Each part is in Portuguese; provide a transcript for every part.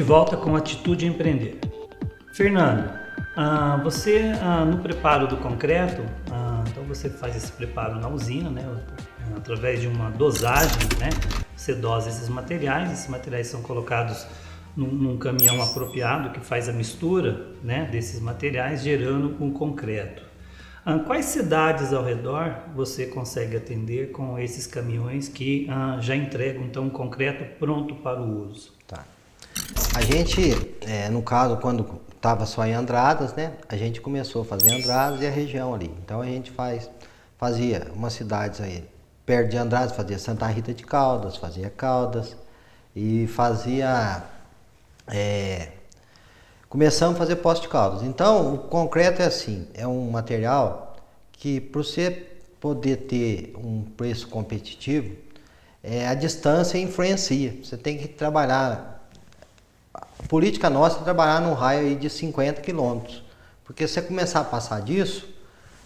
de volta com Atitude Empreender. Fernando, você no preparo do concreto, então você faz esse preparo na usina, né, através de uma dosagem, né, você dosa esses materiais são colocados num caminhão apropriado que faz a mistura, né, desses materiais, gerando um concreto. Quais cidades ao redor você consegue atender com esses caminhões que já entregam então um concreto pronto para o uso? Tá. A gente, no caso, quando estava só em Andradas, né, a gente começou a fazer Andradas e a região ali. Então a gente fazia umas cidades aí perto de Andradas, fazia Santa Rita de Caldas, fazia Caldas e fazia... começamos a fazer Poços de Caldas. Então o concreto é assim, é um material que para você poder ter um preço competitivo, a distância influencia. Você tem que trabalhar... A política nossa é trabalhar num raio aí de 50 quilômetros, porque se você começar a passar disso,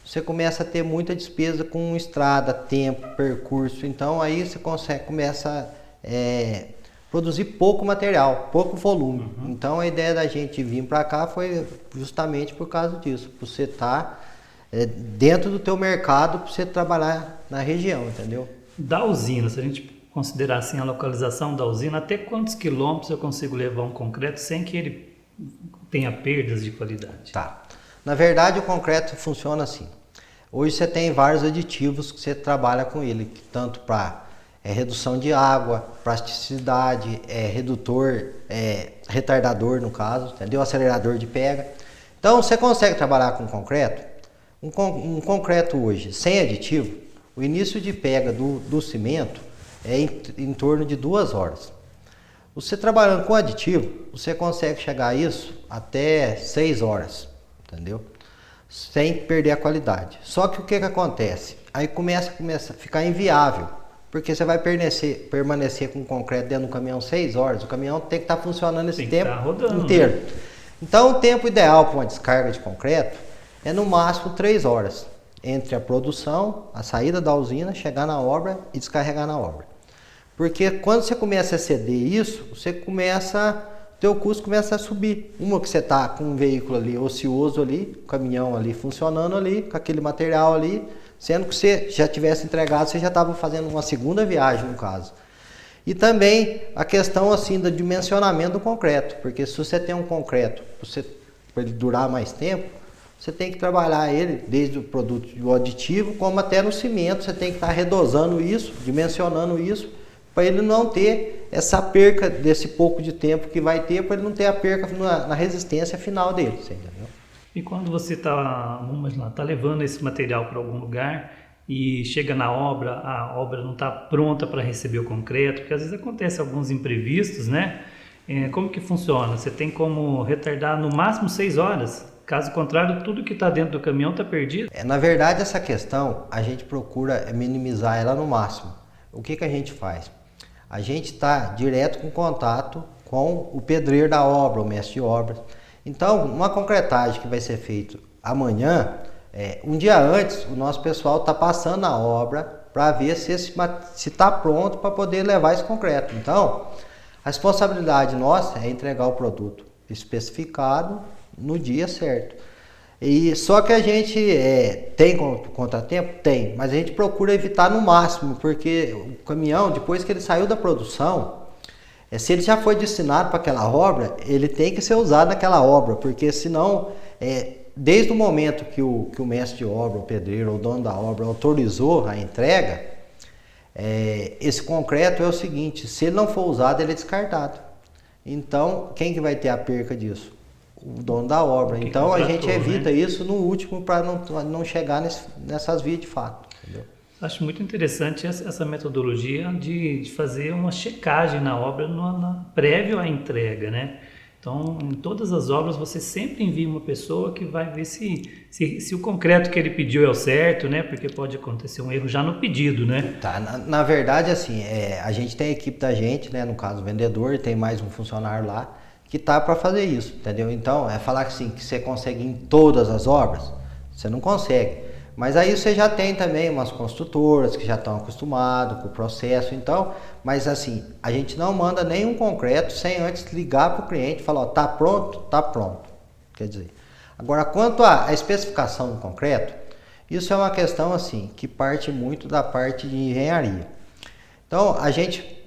você começa a ter muita despesa com estrada, tempo, percurso, então aí você começa a produzir pouco material, pouco volume. Então a ideia da gente vir para cá foi justamente por causa disso, para você estar dentro do teu mercado, para você trabalhar na região, entendeu? Da usina, se a gente considerar assim a localização da usina, até quantos quilômetros eu consigo levar um concreto sem que ele tenha perdas de qualidade? Tá. Na verdade, o concreto funciona assim. Hoje você tem vários aditivos que você trabalha com ele, tanto para redução de água, plasticidade, redutor, retardador no caso, entendeu? Acelerador de pega. Então você consegue trabalhar com concreto. Um concreto hoje sem aditivo, o início de pega do cimento é em torno de 2 horas. Você trabalhando com aditivo, você consegue chegar a isso até 6 horas, entendeu? Sem perder a qualidade. Só que o que acontece? Aí começa a ficar inviável, porque você vai permanecer com o concreto dentro do caminhão 6 horas, o caminhão tem que estar funcionando esse tempo inteiro. Né? Então o tempo ideal para uma descarga de concreto é no máximo 3 horas, entre a produção, a saída da usina, chegar na obra e descarregar na obra. Porque quando você começa a exceder isso, teu custo começa a subir. Uma que você está com um veículo ali ocioso ali, um caminhão ali funcionando ali, com aquele material ali, sendo que você já tivesse entregado, você já estava fazendo uma segunda viagem no caso. E também a questão assim do dimensionamento do concreto, porque se você tem um concreto para ele durar mais tempo, você tem que trabalhar ele desde o produto do aditivo, como até no cimento, você tem que estar redosando isso, dimensionando isso, para ele não ter essa perca desse pouco de tempo que vai ter, para ele não ter a perca na resistência final dele, entendeu? E quando você está levando esse material para algum lugar e chega na obra, a obra não está pronta para receber o concreto, porque às vezes acontece alguns imprevistos, né? Como que funciona? Você tem como retardar no máximo 6 horas? Caso contrário, tudo que está dentro do caminhão está perdido? Na verdade, essa questão a gente procura minimizar ela no máximo. O que a gente faz? A gente está direto com contato com o pedreiro da obra, o mestre de obras. Então, uma concretagem que vai ser feita amanhã, um dia antes, o nosso pessoal está passando na obra para ver se está pronto para poder levar esse concreto. Então, a responsabilidade nossa é entregar o produto especificado no dia certo. E só que a gente tem contratempo? Tem, mas a gente procura evitar no máximo, porque o caminhão, depois que ele saiu da produção, se ele já foi destinado para aquela obra, ele tem que ser usado naquela obra, porque senão, desde o momento que o mestre de obra, o pedreiro, o dono da obra autorizou a entrega, esse concreto é o seguinte, se ele não for usado, ele é descartado. Então, quem que vai ter a perca disso? O dono da obra. Então a gente evita isso no último para não chegar nessas vias de fato. Entendeu? Acho muito interessante essa metodologia de fazer uma checagem na obra prévio à entrega, né? Então, em todas as obras, você sempre envia uma pessoa que vai ver se o concreto que ele pediu é o certo, né? Porque pode acontecer um erro já no pedido, né? Tá, na verdade, assim, a gente tem a equipe da gente, né? No caso, o vendedor, tem mais um funcionário lá, que tá para fazer isso, entendeu? Então, falar assim, que você consegue em todas as obras, você não consegue. Mas aí você já tem também umas construtoras que já estão acostumadas com o processo, então, mas assim, a gente não manda nenhum concreto sem antes ligar para o cliente e falar, ó, tá pronto? Tá pronto. Quer dizer, agora quanto à especificação do concreto, isso é uma questão assim, que parte muito da parte de engenharia. Então,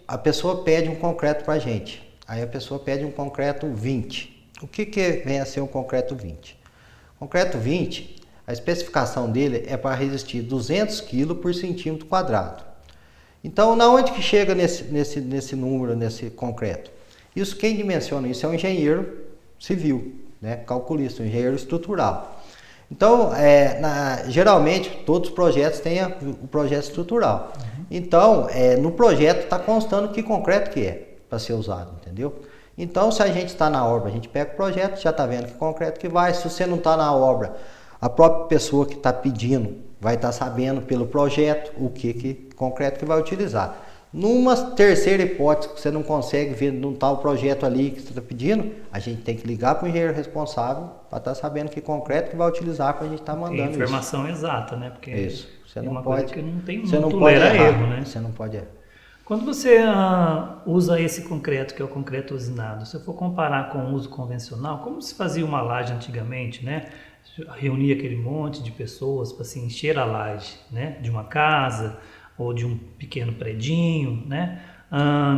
a pessoa pede um concreto para a gente, aí a pessoa pede um concreto 20. O que vem a ser um concreto 20? Concreto 20, a especificação dele é para resistir 200 kg por centímetro quadrado. Então, na onde que chega nesse número, nesse concreto? Isso, quem dimensiona isso é um engenheiro civil, né? Calculista, um engenheiro estrutural. Então, geralmente, todos os projetos têm o projeto estrutural. Então, no projeto está constando que concreto que é para ser usado, entendeu? Então, se a gente está na obra, a gente pega o projeto, já está vendo que concreto que vai. Se você não está na obra, a própria pessoa que está pedindo vai estar sabendo pelo projeto o que concreto que vai utilizar. Numa terceira hipótese que você não consegue ver, não está o projeto ali que você está pedindo, a gente tem que ligar para o engenheiro responsável para estar sabendo que concreto que vai utilizar para a gente estar mandando isso. Informação exata, né? Porque isso. Você não uma pode, coisa que não tem você não muito pode errar, erro, né? Você não pode errar. Quando você usa esse concreto, que é o concreto usinado, se eu for comparar com o uso convencional, como se fazia uma laje antigamente, né? Reunia aquele monte de pessoas para se encher a laje, né? De uma casa ou de um pequeno predinho, né?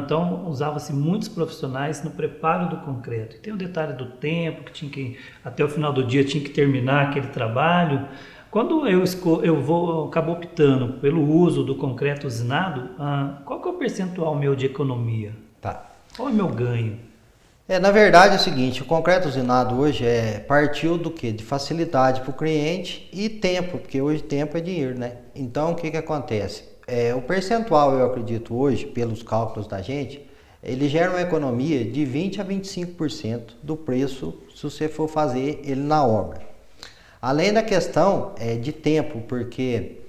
Então, usava-se muitos profissionais no preparo do concreto. E tem o detalhe do tempo, que tinha que, até o final do dia, tinha que terminar aquele trabalho. Quando acabo optando pelo uso do concreto usinado, qual que é o percentual meu de economia? Tá. Qual é o meu ganho? Na verdade é o seguinte, o concreto usinado hoje partiu do quê? De facilidade para o cliente e tempo, porque hoje tempo é dinheiro, né? Então o que acontece? O percentual, eu acredito hoje, pelos cálculos da gente, ele gera uma economia de 20% a 25% do preço se você for fazer ele na obra. Além da questão de tempo, porque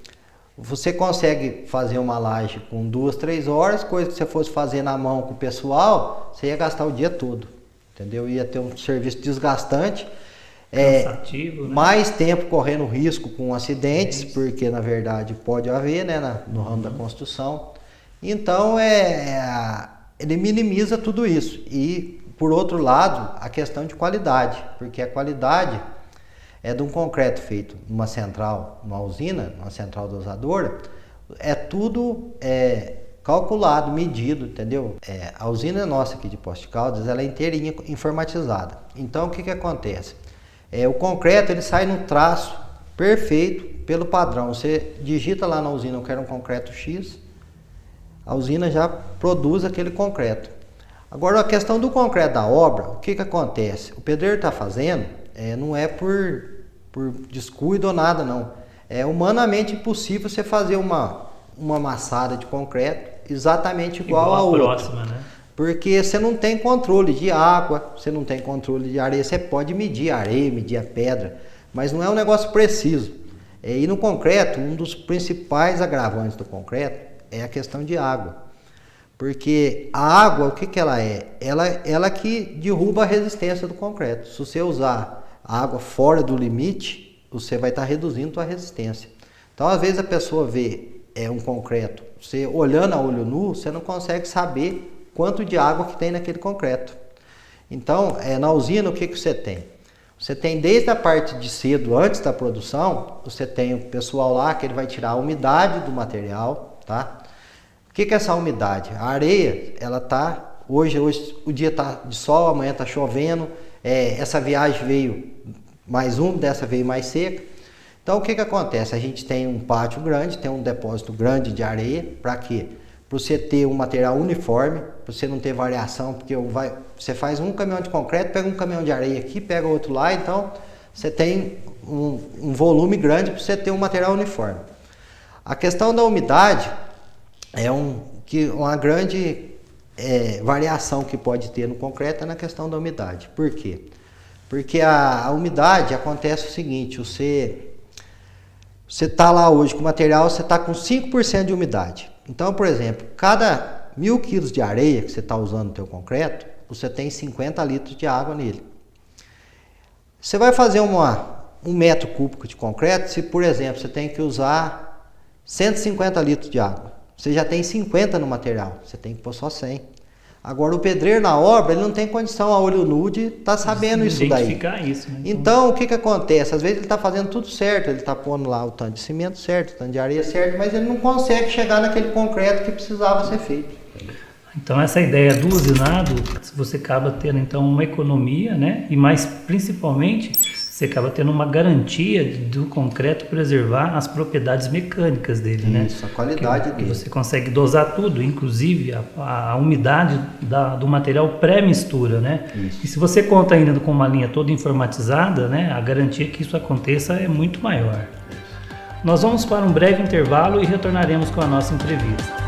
você consegue fazer uma laje com 2, 3 horas, coisa que você fosse fazer na mão com o pessoal, você ia gastar o dia todo, entendeu? Ia ter um serviço desgastante, cansativo, né? Mais tempo correndo risco com acidentes, porque na verdade pode haver, né, no ramo da construção. Então, ele minimiza tudo isso. E, por outro lado, a questão de qualidade, porque a qualidade de um concreto feito numa central, numa usina, numa central dosadora, tudo calculado, medido, entendeu? A usina nossa aqui de Poços de Caldas, ela é inteirinha informatizada. Então, o que acontece? O concreto, ele sai no traço perfeito pelo padrão. Você digita lá na usina, eu quero um concreto X, a usina já produz aquele concreto. Agora, a questão do concreto da obra, o que acontece? O pedreiro está fazendo, não é por descuido ou nada, não. É humanamente impossível você fazer uma amassada de concreto exatamente igual a outra. Próxima, né? Porque você não tem controle de água, você não tem controle de areia. Você pode medir a areia, medir a pedra, mas não é um negócio preciso. E no concreto, um dos principais agravantes do concreto é a questão de água. Porque a água, o que ela é? Ela que derruba a resistência do concreto. Se você usar a água fora do limite, você vai estar reduzindo a resistência. Então, às vezes a pessoa vê um concreto, você olhando a olho nu, você não consegue saber quanto de água que tem naquele concreto. Então, na usina, o que você tem? Você tem desde a parte de cedo, antes da produção, você tem o pessoal lá que ele vai tirar a umidade do material, tá? O que é essa umidade? A areia, ela tá, hoje o dia tá de sol, amanhã tá chovendo, essa viagem veio mais úmida, essa veio mais seca. Então, o que acontece? A gente tem um pátio grande, tem um depósito grande de areia, para quê? Para você ter um material uniforme, para você não ter variação, porque você faz um caminhão de concreto, pega um caminhão de areia aqui, pega outro lá, então você tem um volume grande para você ter um material uniforme. A questão da umidade é uma grande variação que pode ter no concreto na questão da umidade. Por quê? Porque a umidade acontece o seguinte, você está lá hoje com o material, você está com 5% de umidade. Então, por exemplo, cada 1.000 quilos de areia que você está usando no teu concreto, você tem 50 litros de água nele. Você vai fazer 1 metro cúbico de concreto, se por exemplo você tem que usar 150 litros de água, você já tem 50 no material, você tem que pôr só 100. Agora o pedreiro na obra, ele não tem condição a olho nu de estar sabendo isso daí. Identificar isso, né? Então o que acontece? Às vezes ele está fazendo tudo certo, ele está pondo lá o tanto de cimento certo, o tanto de areia certo, mas ele não consegue chegar naquele concreto que precisava ser feito. Então essa ideia do usinado, você acaba tendo então uma economia, né? E mais principalmente, você acaba tendo uma garantia do concreto preservar as propriedades mecânicas dele, né? Isso, a qualidade que dele. você consegue dosar tudo, inclusive a umidade do material pré-mistura, né? Isso. E se você conta ainda com uma linha toda informatizada, né? A garantia que isso aconteça é muito maior. Nós vamos para um breve intervalo e retornaremos com a nossa entrevista.